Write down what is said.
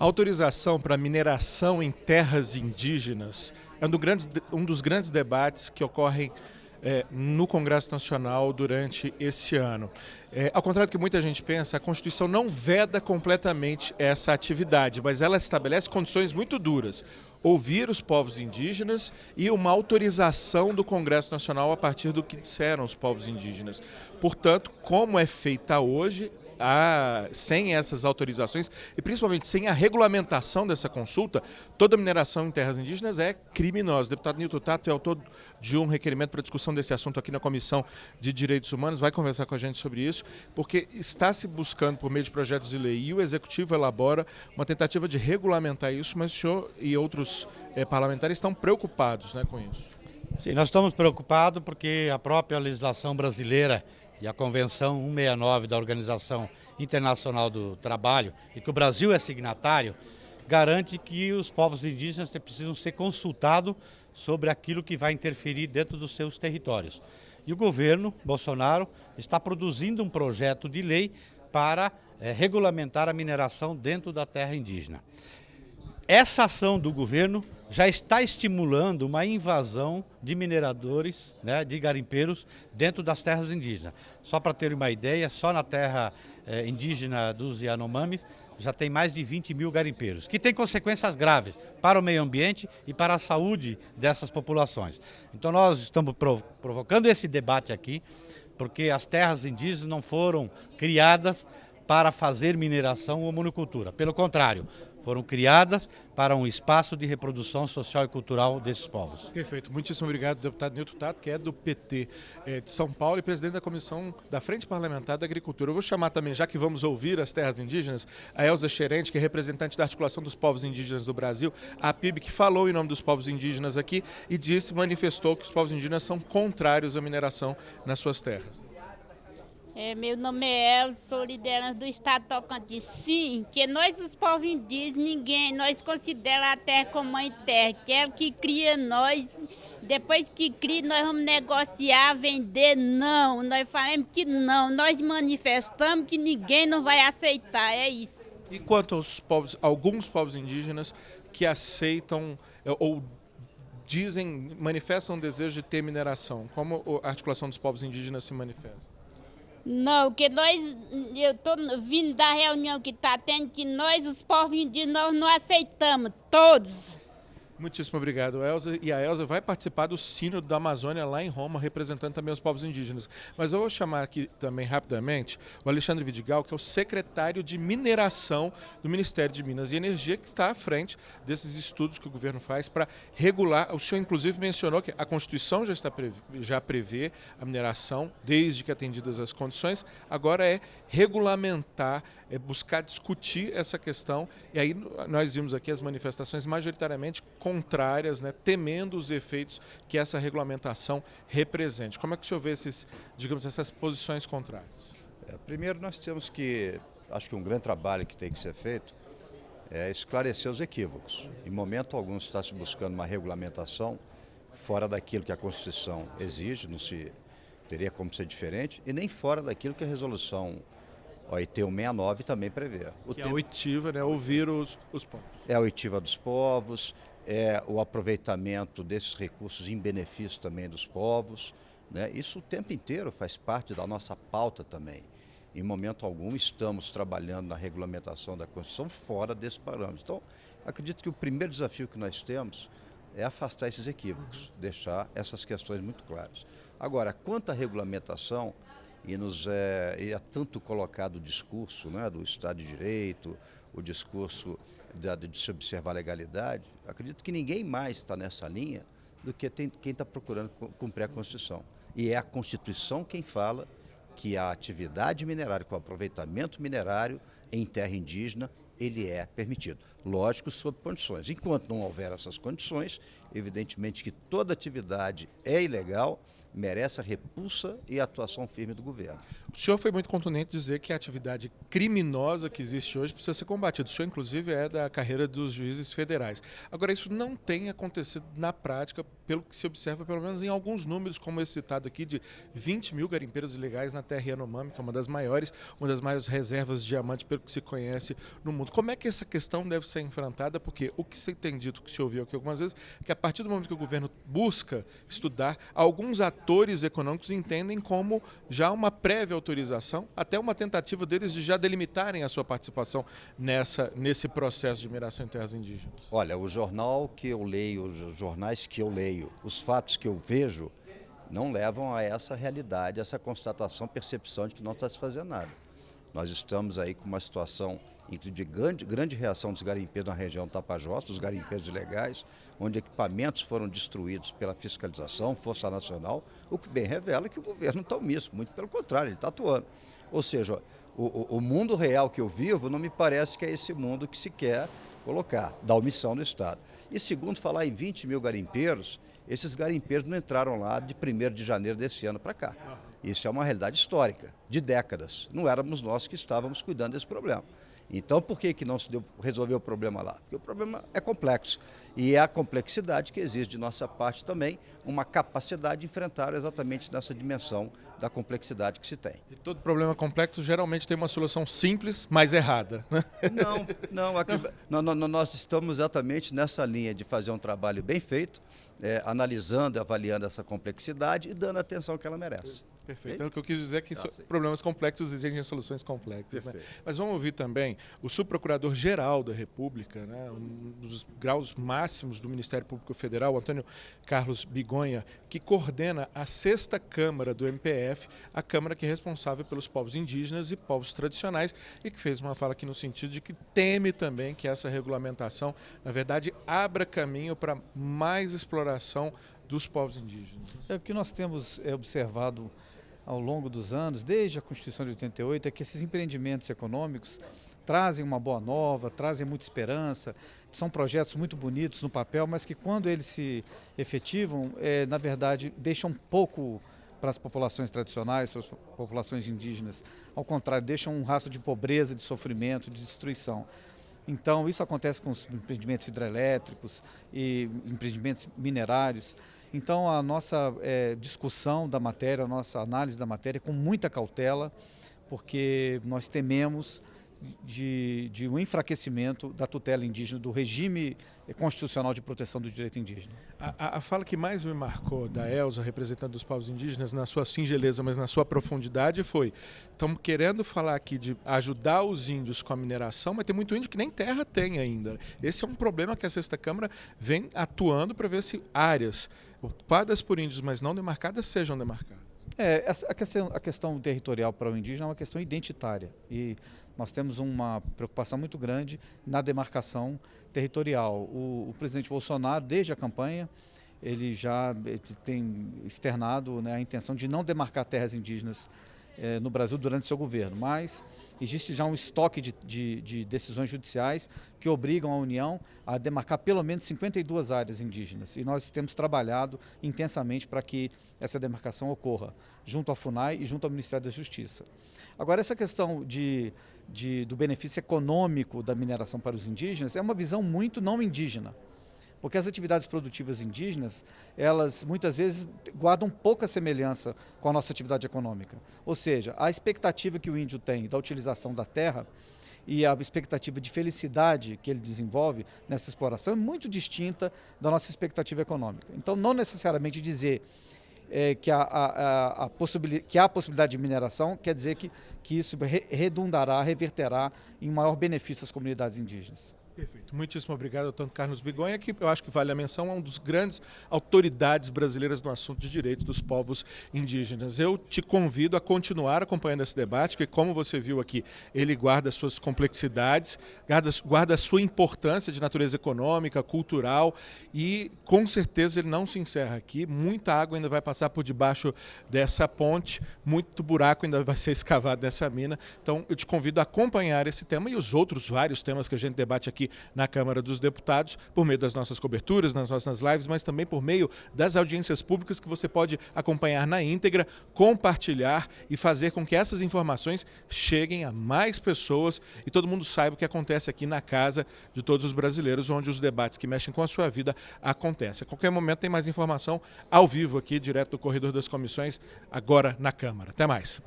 A autorização para mineração em terras indígenas é um dos grandes debates que ocorrem no Congresso Nacional durante esse ano. Ao contrário do que muita gente pensa, a Constituição não veda completamente essa atividade, mas ela estabelece condições muito duras. Ouvir os povos indígenas e uma autorização do Congresso Nacional a partir do que disseram os povos indígenas. Portanto, como é feita hoje, sem essas autorizações e principalmente sem a regulamentação dessa consulta, toda mineração em terras indígenas é criminosa. O deputado Nilton Tato é autor de um requerimento para discussão desse assunto aqui na Comissão de Direitos Humanos, vai conversar com a gente sobre isso, porque está se buscando, por meio de projetos de lei, e o Executivo elabora uma tentativa de regulamentar isso, mas o senhor e outros parlamentares estão preocupados, né, com isso. Sim, nós estamos preocupados porque a própria legislação brasileira e a Convenção 169 da Organização Internacional do Trabalho, e que o Brasil é signatário, garante que os povos indígenas precisam ser consultados sobre aquilo que vai interferir dentro dos seus territórios. E o governo Bolsonaro está produzindo um projeto de lei para regulamentar a mineração dentro da terra indígena. Essa ação do governo já está estimulando uma invasão de mineradores, de garimpeiros, dentro das terras indígenas. Só para ter uma ideia, só na terra indígena dos Yanomamis já tem mais de 20 mil garimpeiros, que tem consequências graves para o meio ambiente e para a saúde dessas populações. Então nós estamos provocando esse debate aqui, porque as terras indígenas não foram criadas para fazer mineração ou monocultura. Pelo contrário, foram criadas para um espaço de reprodução social e cultural desses povos. Perfeito. Muitíssimo obrigado, deputado Nilton Tato, que é do PT de São Paulo e presidente da Comissão da Frente Parlamentar da Agricultura. Eu vou chamar também, já que vamos ouvir as terras indígenas, a Elza Xerente, que é representante da Articulação dos Povos Indígenas do Brasil, a APIB, que falou em nome dos povos indígenas aqui e manifestou que os povos indígenas são contrários à mineração nas suas terras. Meu nome é Elza, sou liderança do Estado Tocantins. Sim, que nós, os povos indígenas, nós consideramos a terra como mãe terra, que é o que cria nós. Depois que cria, nós vamos negociar, vender, não. Nós falamos que não, nós manifestamos que ninguém não vai aceitar, é isso. E quanto aos povos, alguns povos indígenas que aceitam ou manifestam o desejo de ter mineração, como a Articulação dos Povos Indígenas se manifesta? Não, que eu estou vindo da reunião que está tendo, que nós, os povos indígenas, nós não aceitamos, todos. Muitíssimo obrigado, Elza. E a Elza vai participar do Sínodo da Amazônia lá em Roma, representando também os povos indígenas. Mas eu vou chamar aqui também rapidamente o Alexandre Vidigal, que é o secretário de mineração do Ministério de Minas e Energia, que está à frente desses estudos que o governo faz para regular. O senhor, inclusive, mencionou que a Constituição já prevê a mineração, desde que atendidas as condições. Agora é regulamentar, é buscar discutir essa questão. E aí nós vimos aqui as manifestações majoritariamente contrárias, temendo os efeitos que essa regulamentação represente. Como é que o senhor vê essas posições contrárias? Primeiro nós temos que, acho que um grande trabalho que tem que ser feito é esclarecer os equívocos. Em momento algum está se buscando uma regulamentação fora daquilo que a Constituição exige, não se teria como ser diferente, e nem fora daquilo que a resolução OIT 169 também prevê. Que é a oitiva, ouvir os povos. É a oitiva dos povos, é o aproveitamento desses recursos em benefício também dos povos. Isso o tempo inteiro faz parte da nossa pauta também. Em momento algum estamos trabalhando na regulamentação da Constituição fora desse parâmetro. Então, acredito que o primeiro desafio que nós temos é afastar esses equívocos, deixar essas questões muito claras. Agora, quanto à regulamentação, e é tanto colocado o discurso do Estado de Direito, o discurso de se observar a legalidade, acredito que ninguém mais está nessa linha do que quem está procurando cumprir a Constituição. E é a Constituição quem fala que a atividade minerária, que o aproveitamento minerário em terra indígena, ele é permitido. Lógico, sob condições. Enquanto não houver essas condições, evidentemente que toda atividade é ilegal, merece a repulsa e a atuação firme do governo. O senhor foi muito contundente dizer que a atividade criminosa que existe hoje precisa ser combatida. O senhor, inclusive, é da carreira dos juízes federais. Agora, isso não tem acontecido na prática, pelo que se observa, pelo menos em alguns números, como esse citado aqui, de 20 mil garimpeiros ilegais na terra Yanomami, que é uma das maiores reservas de diamante, pelo que se conhece no mundo. Como é que essa questão deve ser enfrentada? Porque o que se tem dito, o que se ouviu aqui algumas vezes, é que a partir do momento que o governo busca estudar, alguns atores econômicos entendem como já uma prévia autorização, até uma tentativa deles de já delimitarem a sua participação nesse processo de mineração em terras indígenas. Olha, o jornal que eu leio, os jornais que eu leio, os fatos que eu vejo, não levam a essa realidade, essa constatação, percepção de que não está se fazendo nada. Nós estamos aí com uma situação de grande reação dos garimpeiros na região do Tapajós, dos garimpeiros ilegais, onde equipamentos foram destruídos pela fiscalização, Força Nacional, o que bem revela que o governo está omisso, muito pelo contrário, ele está atuando. Ou seja, o mundo real que eu vivo não me parece que é esse mundo que se quer colocar, da omissão do Estado. E segundo, falar em 20 mil garimpeiros, esses garimpeiros não entraram lá de 1º de janeiro desse ano para cá. Isso é uma realidade histórica, de décadas. Não éramos nós que estávamos cuidando desse problema. Então, por que não se resolveu o problema lá? Porque o problema é complexo. E é a complexidade que exige de nossa parte também uma capacidade de enfrentar exatamente nessa dimensão da complexidade que se tem. E todo problema complexo geralmente tem uma solução simples, mas errada, né? Nós estamos exatamente nessa linha de fazer um trabalho bem feito, analisando e avaliando essa complexidade e dando a atenção que ela merece. Perfeito. Então, o que eu quis dizer é que problemas complexos exigem soluções complexas. Né? Mas vamos ouvir também o subprocurador-geral da República, né? Um dos graus máximos do Ministério Público Federal, Antônio Carlos Bigonha, que coordena a 6ª Câmara do MPF, a Câmara que é responsável pelos povos indígenas e povos tradicionais, e que fez uma fala aqui no sentido de que teme também que essa regulamentação, na verdade, abra caminho para mais exploração dos povos indígenas. O que nós temos observado ao longo dos anos, desde a Constituição de 88, é que esses empreendimentos econômicos trazem uma boa nova, trazem muita esperança, são projetos muito bonitos no papel, mas que quando eles se efetivam, na verdade, deixam pouco para as populações tradicionais, para as populações indígenas. Ao contrário, deixam um rastro de pobreza, de sofrimento, de destruição. Então, isso acontece com os empreendimentos hidrelétricos e empreendimentos minerários. Então, a nossa discussão da matéria, a nossa análise da matéria é com muita cautela, porque nós tememos de um enfraquecimento da tutela indígena, do regime constitucional de proteção do direito indígena. A fala que mais me marcou da Elza, representante dos povos indígenas, na sua singeleza, mas na sua profundidade, foi: estamos querendo falar aqui de ajudar os índios com a mineração, mas tem muito índio que nem terra tem ainda. Esse é um problema que a 6ª Câmara vem atuando para ver se áreas ocupadas por índios, mas não demarcadas, sejam demarcadas. A questão territorial para o indígena é uma questão identitária e nós temos uma preocupação muito grande na demarcação territorial. O presidente Bolsonaro, desde a campanha, ele já tem externado, né, a intenção de não demarcar terras indígenas no Brasil durante seu governo, mas existe já um estoque de decisões judiciais que obrigam a União a demarcar pelo menos 52 áreas indígenas, e nós temos trabalhado intensamente para que essa demarcação ocorra, junto à FUNAI e junto ao Ministério da Justiça. Agora, essa questão do benefício econômico da mineração para os indígenas é uma visão muito não indígena, porque as atividades produtivas indígenas, elas muitas vezes guardam pouca semelhança com a nossa atividade econômica. Ou seja, a expectativa que o índio tem da utilização da terra e a expectativa de felicidade que ele desenvolve nessa exploração é muito distinta da nossa expectativa econômica. Então, não necessariamente dizer que há possibilidade de mineração quer dizer que isso redundará, reverterá em maior benefício às comunidades indígenas. Perfeito. Muitíssimo obrigado ao Antônio Carlos Bigonha, que eu acho que vale a menção, é um dos grandes autoridades brasileiras no assunto de direitos dos povos indígenas. Eu te convido a continuar acompanhando esse debate, porque, como você viu aqui, ele guarda suas complexidades, guarda a sua importância de natureza econômica, cultural, e com certeza ele não se encerra aqui. Muita água ainda vai passar por debaixo dessa ponte, muito buraco ainda vai ser escavado nessa mina. Então, eu te convido a acompanhar esse tema e os outros vários temas que a gente debate aqui aqui na Câmara dos Deputados, por meio das nossas coberturas, nas nossas lives, mas também por meio das audiências públicas que você pode acompanhar na íntegra, compartilhar e fazer com que essas informações cheguem a mais pessoas e todo mundo saiba o que acontece aqui na casa de todos os brasileiros, onde os debates que mexem com a sua vida acontecem. A qualquer momento tem mais informação ao vivo aqui, direto do Corredor das Comissões, agora na Câmara. Até mais.